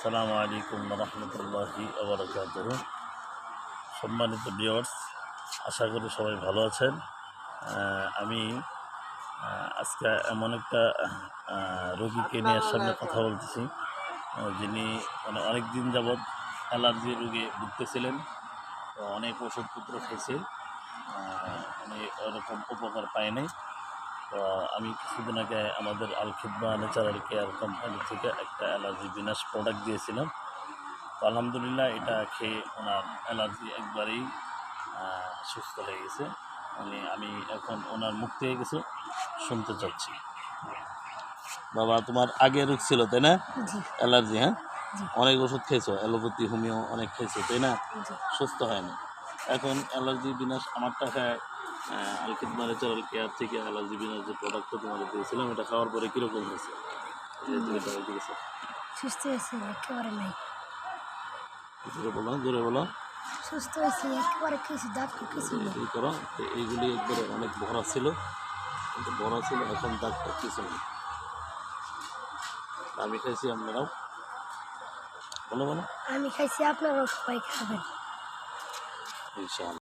আসসালামু আলাইকুম রহমতুল্লাহি ওবরাকাতুহু। সম্মানিত ভিউয়ার্স, আশা করি সবাই ভালো আছেন। আমি আজকে এমন একটা রোগীকে নিয়ে সামনে কথা বলতেছি, যিনি মানে অনেক দিন যাবৎ অ্যালার্জি রোগে ভুগতেছিলেন। তো অনেক ওষুধপত্র খেয়েছে, উনি ওরকম উপকার পায় নাই। তো আমি কিছুদিন আগে আমাদের আল খিদমা ন্যাচারাল কেয়ার কোম্পানি থেকে একটা অ্যালার্জি বিনাশ প্রোডাক্ট দিয়েছিলাম। তো আলহামদুলিল্লাহ এটা খেয়ে ওনার অ্যালার্জি একবারেই সুস্থ হয়ে গেছে। আমি এখন ওনার মুখ থেকে কিছু শুনতে চাচ্ছি। বাবা, তোমার আগে রোগ ছিল তাই না? অ্যালার্জি? হ্যাঁ, অনেক ওষুধ খেয়েছো, অ্যালোপ্যাথি, হোমিও অনেক খেয়েছো তাই না? সুস্থ হয়নি। এখন অ্যালার্জি বিনাশ আমার টাকায় আল খিদমা ন্যাচারাল কেয়ার থেকে অ্যালার্জি বিনাশ যে প্রোডাক্টটা তোমাকে দিয়েছিলাম, এটা খাওয়ার পরে কীরকম হয়েছে? সুস্থ হয়েছে একেবারে নাই। জোরে বলো। সুস্থ হয়েছে একেবারে, কিছু দাঁত কিছু এই করো, এইগুলি একবারে অনেক ভরা ছিল, কিন্তু ভরা ছিল, এখন দাঁতটা কিছু নেই। আমি খাইছি, আপনারাও বলো। আমি খাইছি, আপনারাও সবাই খাবেন ইনশাআল্লাহ।